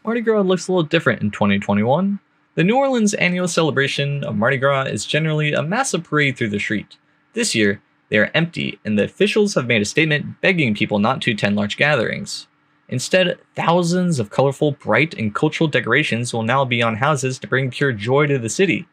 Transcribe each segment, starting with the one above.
Mardi Gras looks a little different in 2021. The New Orleans annual celebration of Mardi Gras is generally a massive parade through the street. This year, they are empty, and the officials have made a statement begging people not to attend large gatherings. Instead, thousands of colorful, bright, and cultural decorations will now be on houses to bring pure joy to the city.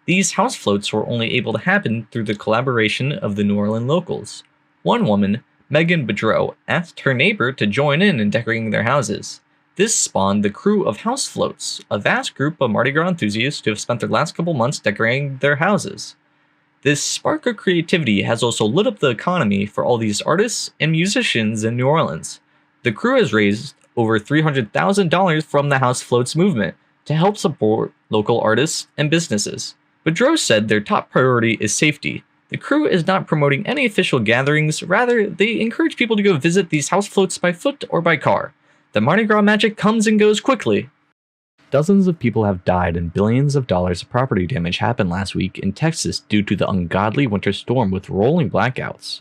These house floats were only able to happen through the collaboration of the New Orleans locals. One woman, Megan Bedreau, asked her neighbor to join in decorating their houses. This spawned the crew of house floats, a vast group of Mardi Gras enthusiasts who have spent their last couple months decorating their houses. This spark of creativity has also lit up the economy for all these artists and musicians in New Orleans. The crew has raised over $300,000 from the house floats movement to help support local artists and businesses. Bedreau said their top priority is safety. The crew is not promoting any official gatherings, rather, they encourage people to go visit these house floats by foot or by car. The Mardi Gras magic comes and goes quickly. Dozens of people have died and billions of dollars of property damage happened last week in Texas due to the ungodly winter storm with rolling blackouts.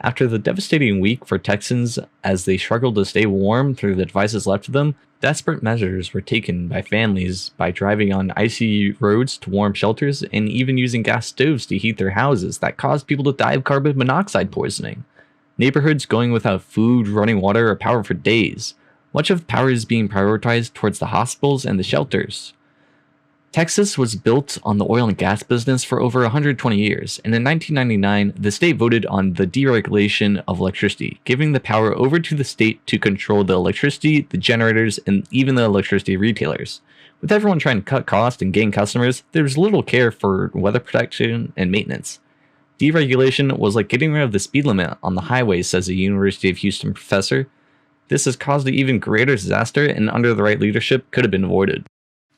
After the devastating week for Texans as they struggled to stay warm through the devices left to them, desperate measures were taken by families by driving on icy roads to warm shelters and even using gas stoves to heat their houses that caused people to die of carbon monoxide poisoning. Neighborhoods going without food, running water, or power for days. Much of power is being prioritized towards the hospitals and the shelters. Texas was built on the oil and gas business for over 120 years, and in 1999, the state voted on the deregulation of electricity, giving the power over to the state to control the electricity, the generators, and even the electricity retailers. With everyone trying to cut costs and gain customers, there was little care for weather protection and maintenance. Deregulation was like getting rid of the speed limit on the highway, says a University of Houston professor. This has caused an even greater disaster, and under the right leadership, could have been avoided.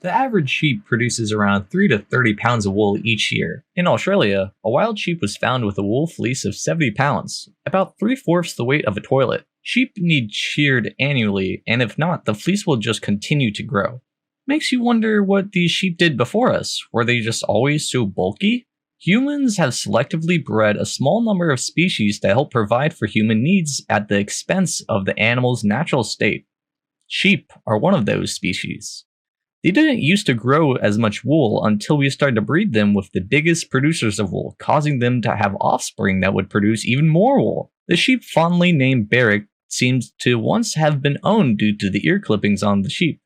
The average sheep produces around 3 to 30 pounds of wool each year. In Australia, a wild sheep was found with a wool fleece of 70 pounds, about 3/4 the weight of a toilet. Sheep need sheared annually, and if not, the fleece will just continue to grow. Makes you wonder what these sheep did before us. Were they just always so bulky? Humans have selectively bred a small number of species to help provide for human needs at the expense of the animal's natural state. Sheep are one of those species. They didn't used to grow as much wool until we started to breed them with the biggest producers of wool, causing them to have offspring that would produce even more wool. The sheep fondly named Barrack seems to once have been owned due to the ear clippings on the sheep.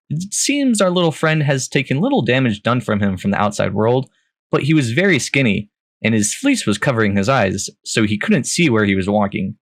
It seems our little friend has taken little damage done from him from the outside world, but he was very skinny, and his fleece was covering his eyes, so he couldn't see where he was walking.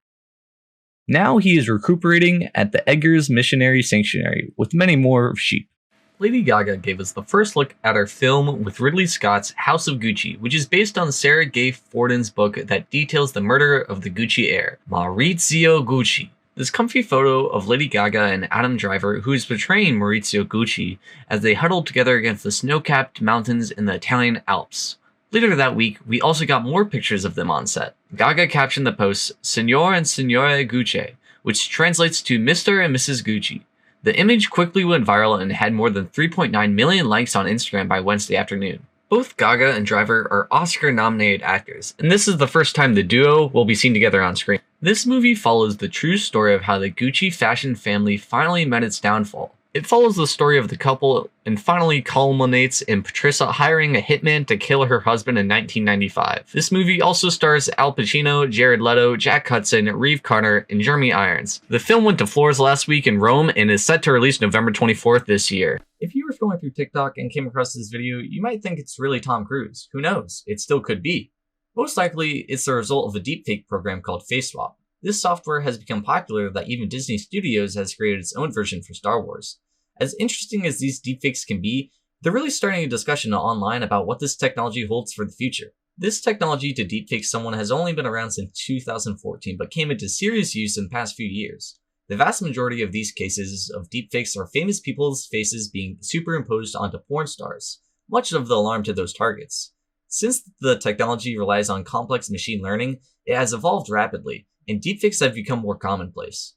Now he is recuperating at the Eggers Missionary Sanctuary, with many more sheep. Lady Gaga gave us the first look at her film with Ridley Scott's House of Gucci, which is based on Sarah Gay Forden's book that details the murder of the Gucci heir, Maurizio Gucci. This comfy photo of Lady Gaga and Adam Driver, who is portraying Maurizio Gucci, as they huddle together against the snow-capped mountains in the Italian Alps. Later that week, we also got more pictures of them on set. Gaga captioned the post, Signor and Signora Gucci, which translates to Mr. and Mrs. Gucci. The image quickly went viral and had more than 3.9 million likes on Instagram by Wednesday afternoon. Both Gaga and Driver are Oscar-nominated actors, and this is the first time the duo will be seen together on screen. This movie follows the true story of how the Gucci fashion family finally met its downfall. It follows the story of the couple and finally culminates in Patricia hiring a hitman to kill her husband in 1995. This movie also stars Al Pacino, Jared Leto, Jack Hudson, Reeve Carter, and Jeremy Irons. The film went to floors last week in Rome and is set to release November 24th this year. If you were scrolling through TikTok and came across this video, you might think it's really Tom Cruise. Who knows? It still could be. Most likely, it's the result of a deepfake program called Face Swap. This software has become popular that even Disney Studios has created its own version for Star Wars. As interesting as these deepfakes can be, they're really starting a discussion online about what this technology holds for the future. This technology to deepfake someone has only been around since 2014, but came into serious use in the past few years. The vast majority of these cases of deepfakes are famous people's faces being superimposed onto porn stars, much of the alarm to those targets. Since the technology relies on complex machine learning, it has evolved rapidly, and deepfakes have become more commonplace.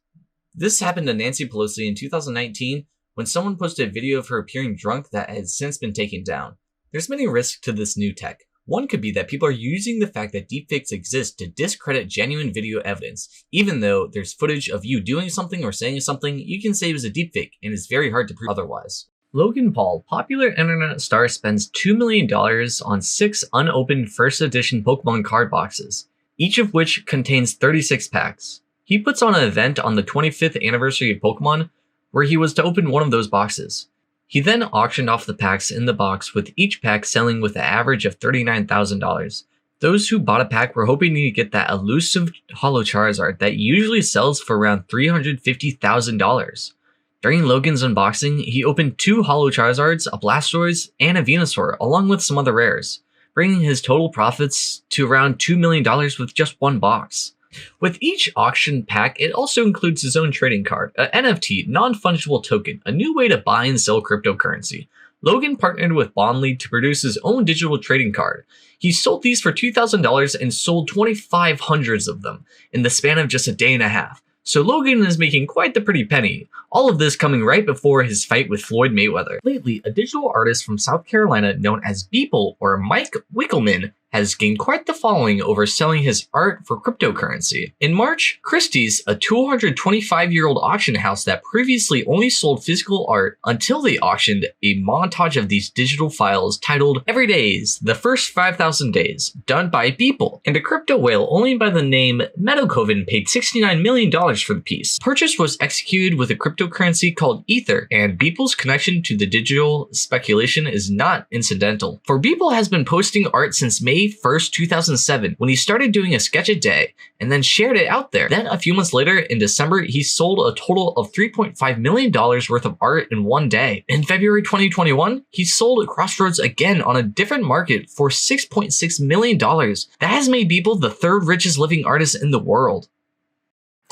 This happened to Nancy Pelosi in 2019 when someone posted a video of her appearing drunk that has since been taken down. There's many risks to this new tech. One could be that people are using the fact that deepfakes exist to discredit genuine video evidence. Even though there's footage of you doing something or saying something, you can say it was a deepfake, and it's very hard to prove otherwise. Logan Paul, popular internet star, spends $2 million on 6 unopened first edition Pokemon card boxes, each of which contains 36 packs. He puts on an event on the 25th anniversary of Pokemon where he was to open one of those boxes. He then auctioned off the packs in the box, with each pack selling with an average of $39,000. Those who bought a pack were hoping to get that elusive Holo Charizard that usually sells for around $350,000. During Logan's unboxing, he opened 2 Holo Charizards, a Blastoise, and a Venusaur, along with some other rares, bringing his total profits to around $2 million with just one box. With each auction pack, it also includes his own trading card, a NFT, non-fungible token, a new way to buy and sell cryptocurrency. Logan partnered with Bondly to produce his own digital trading card. He sold these for $2,000 and sold 2,500 of them in the span of just a day and a half. So Logan is making quite the pretty penny. All of this coming right before his fight with Floyd Mayweather. Lately, a digital artist from South Carolina known as Beeple, or Mike Wickelman, has gained quite the following over selling his art for cryptocurrency. In March, Christie's, a 225-year-old auction house that previously only sold physical art until they auctioned a montage of these digital files titled Every Days, The First 5,000 Days, done by Beeple, and a crypto whale only by the name Meadowcoven paid $69 million for the piece. Purchase was executed with a cryptocurrency called Ether, and Beeple's connection to the digital speculation is not incidental. For Beeple has been posting art since May 1st, 2007, when he started doing a sketch a day and then shared it out there. Then a few months later, in December, he sold a total of $3.5 million worth of art in one day. In February 2021, he sold Crossroads again on a different market for $6.6 million. That has made Beeple the 3rd richest living artist in the world.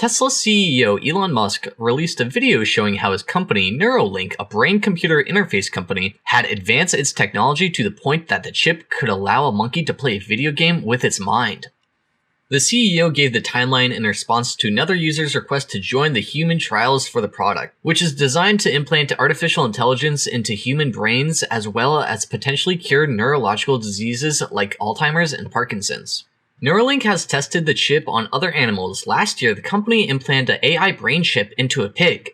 Tesla CEO Elon Musk released a video showing how his company, Neurolink, a brain-computer interface company, had advanced its technology to the point that the chip could allow a monkey to play a video game with its mind. The CEO gave the timeline in response to another user's request to join the human trials for the product, which is designed to implant artificial intelligence into human brains as well as potentially cure neurological diseases like Alzheimer's and Parkinson's. Neuralink has tested the chip on other animals. Last year, the company implanted an AI brain chip into a pig.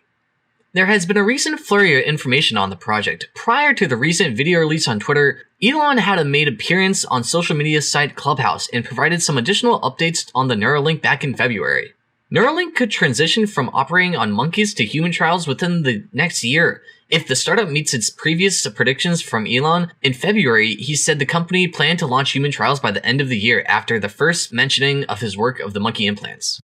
There has been a recent flurry of information on the project. Prior to the recent video release on Twitter, Elon had a made appearance on social media site Clubhouse and provided some additional updates on the Neuralink back in February. Neuralink could transition from operating on monkeys to human trials within the next year. If the startup meets its previous predictions from Elon, in February, he said the company planned to launch human trials by the end of the year after the first mentioning of his work of the monkey implants.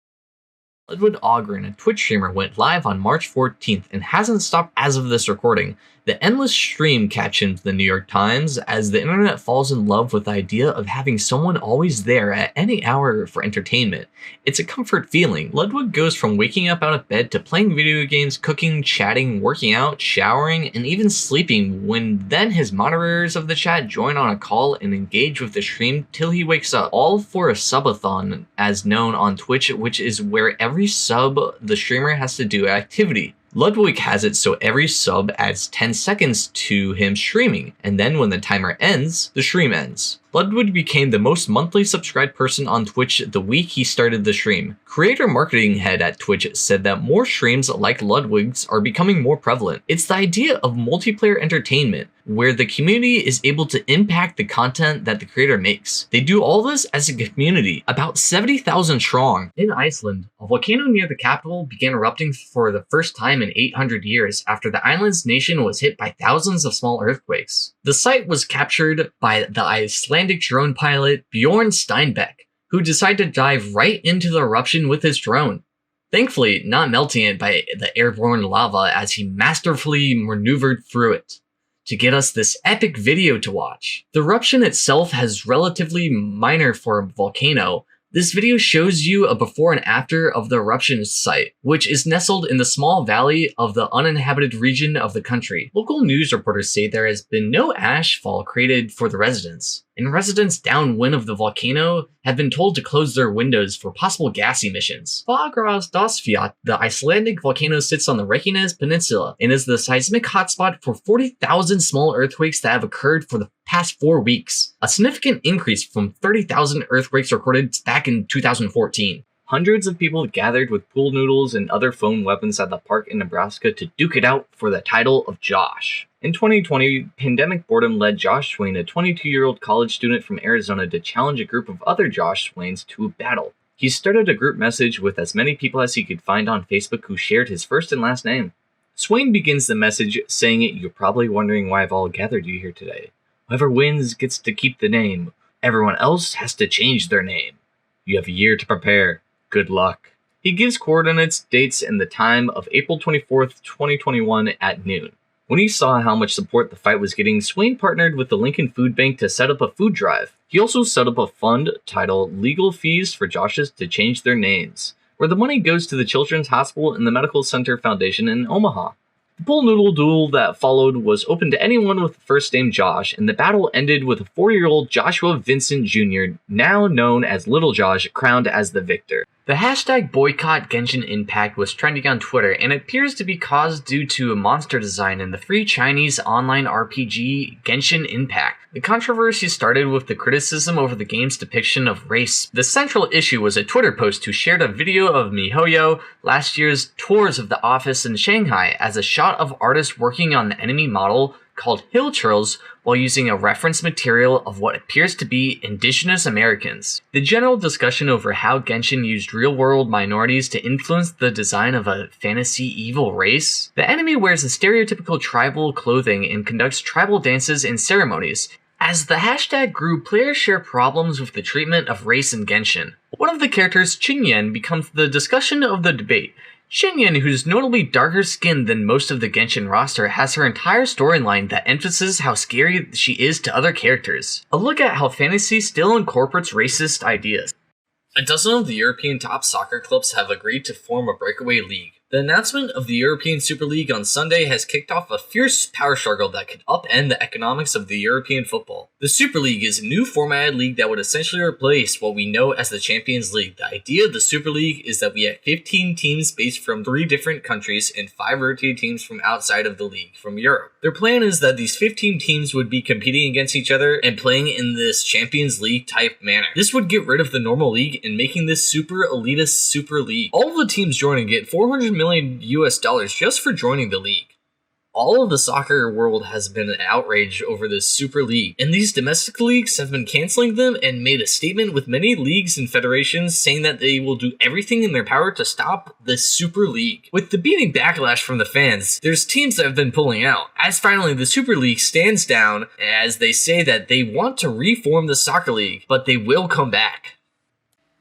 Ludwig Ogren, a Twitch streamer, went live on March 14th and hasn't stopped as of this recording. The endless stream captioned the New York Times as the internet falls in love with the idea of having someone always there at any hour for entertainment. It's a comfort feeling. Ludwig goes from waking up out of bed to playing video games, cooking, chatting, working out, showering, and even sleeping, when then his moderators of the chat join on a call and engage with the stream till he wakes up. All for a subathon, as known on Twitch, which is where every sub the streamer has to do an activity. Ludwig has it so every sub adds 10 seconds to him streaming, and then when the timer ends, the stream ends. Ludwig became the most monthly subscribed person on Twitch the week he started the stream. Creator marketing head at Twitch said that more streams like Ludwig's are becoming more prevalent. It's the idea of multiplayer entertainment, where the community is able to impact the content that the creator makes. They do all this as a community, about 70,000 strong. In Iceland, a volcano near the capital began erupting for the first time in 800 years after the island's nation was hit by thousands of small earthquakes. The site was captured by the Icelandic drone pilot Bjorn Steinbeck, who decided to dive right into the eruption with his drone. Thankfully, not melting it by the airborne lava as he masterfully maneuvered through it to get us this epic video to watch. The eruption itself has relatively minor for a volcano. This video shows you a before and after of the eruption site, which is nestled in the small valley of the uninhabited region of the country. Local news reporters say there has been no ash fall created for the residents. and residents downwind of the volcano have been told to close their windows for possible gas emissions. Gras, the Icelandic volcano sits on the Reykjanes Peninsula and is the seismic hotspot for 40,000 small earthquakes that have occurred for the past 4 weeks, a significant increase from 30,000 earthquakes recorded back in 2014. Hundreds of people gathered with pool noodles and other foam weapons at the park in Nebraska to duke it out for the title of Josh. In 2020, pandemic boredom led Josh Swain, a 22-year-old college student from Arizona, to challenge a group of other Josh Swains to a battle. He started a group message with as many people as he could find on Facebook who shared his first and last name. Swain begins the message saying, "You're probably wondering why I've all gathered you here today. Whoever wins gets to keep the name. Everyone else has to change their name. You have a year to prepare. Good luck." He gives coordinates, dates, and the time of April 24th, 2021 at noon. When he saw how much support the fight was getting, Swain partnered with the Lincoln Food Bank to set up a food drive. He also set up a fund titled Legal Fees for Joshes to Change Their Names, where the money goes to the Children's Hospital and the Medical Center Foundation in Omaha. The pool noodle duel that followed was open to anyone with the first name Josh, and the battle ended with a 4-year-old Joshua Vincent Jr., now known as Little Josh, crowned as the victor. The hashtag boycott Genshin Impact was trending on Twitter and appears to be caused due to a monster design in the free Chinese online RPG Genshin Impact. The controversy started with the criticism over the game's depiction of race. The central issue was a Twitter post who shared a video of MiHoYo last year's tours of the office in Shanghai as a shot of artists working on the enemy model called Hill Churls while using a reference material of what appears to be indigenous Americans. The general discussion over how Genshin used real-world minorities to influence the design of a fantasy evil race. The enemy wears a stereotypical tribal clothing and conducts tribal dances and ceremonies. As the hashtag grew, players share problems with the treatment of race in Genshin. One of the characters, Qingyan, becomes the discussion of the debate. Qingyan, who's notably darker skinned than most of the Genshin roster, has her entire storyline that emphasizes how scary she is to other characters. A look at how fantasy still incorporates racist ideas. A dozen of the European top soccer clubs have agreed to form a breakaway league. The announcement of the European Super League on Sunday has kicked off a fierce power struggle that could upend the economics of the European football. The Super League is a new formatted league that would essentially replace what we know as the Champions League. The idea of the Super League is that we have 15 teams based from 3 different countries and 5 rotated teams from outside of the league, from Europe. Their plan is that these 15 teams would be competing against each other and playing in this Champions League type manner. This would get rid of the normal league and making this super elitist Super League. All of the teams joining get $400 million US just for joining the league. All of the soccer world has been outraged over this Super League, and these domestic leagues have been canceling them and made a statement with many leagues and federations saying that they will do everything in their power to stop this Super League. With the beating backlash from the fans, there's teams that have been pulling out, as finally the Super League stands down as they say that they want to reform the soccer league, but they will come back.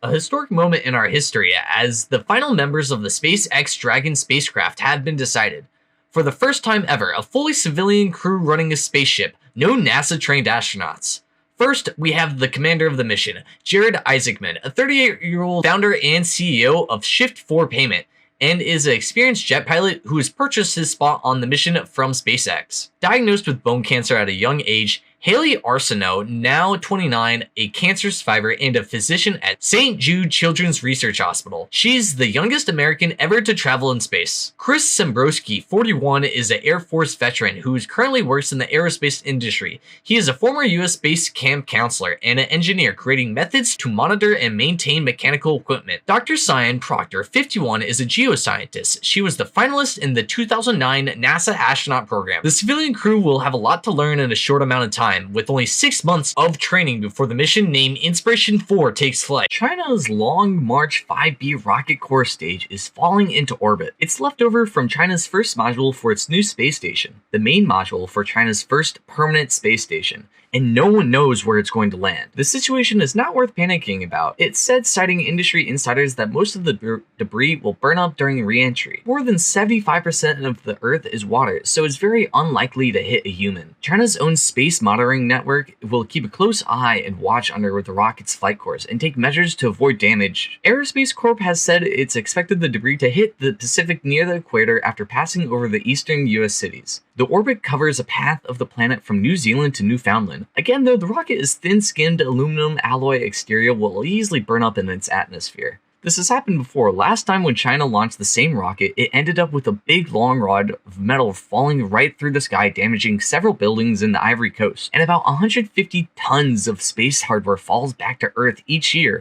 A historic moment in our history as the final members of the SpaceX Dragon spacecraft have been decided. For the first time ever, a fully civilian crew running a spaceship, no NASA-trained astronauts. First, we have the commander of the mission, Jared Isaacman, a 38-year-old founder and CEO of Shift4 Payment, and is an experienced jet pilot who has purchased his spot on the mission from SpaceX. Diagnosed with bone cancer at a young age, Haley Arsenault, now 29, a cancer survivor and a physician at St. Jude Children's Research Hospital. She's the youngest American ever to travel in space. Chris Sembrowski, 41, is an Air Force veteran who currently works in the aerospace industry. He is a former U.S. Space Camp counselor and an engineer creating methods to monitor and maintain mechanical equipment. Dr. Cyan Proctor, 51, is a geoscientist. She was the finalist in the 2009 NASA astronaut program. The civilian crew will have a lot to learn in a short amount of time, with only 6 months of training before the mission named Inspiration 4 takes flight. China's Long March 5B rocket core stage is falling into orbit. It's left over from China's first module for its new space station, the main module for China's first permanent space station, and no one knows where it's going to land. The situation is not worth panicking about. It said, citing industry insiders, that most of the debris will burn up during re-entry. More than 75% of the Earth is water, so it's very unlikely to hit a human. China's own space monitoring network will keep a close eye and watch under the rocket's flight course and take measures to avoid damage. Aerospace Corp has said it's expected the debris to hit the Pacific near the equator after passing over the eastern US cities. The orbit covers a path of the planet from New Zealand to Newfoundland. Again though, the rocket is thin-skinned aluminum alloy exterior will easily burn up in its atmosphere. This has happened before. Last time when China launched the same rocket, it ended up with a big long rod of metal falling right through the sky, damaging several buildings in the Ivory Coast. And about 150 tons of space hardware falls back to Earth each year.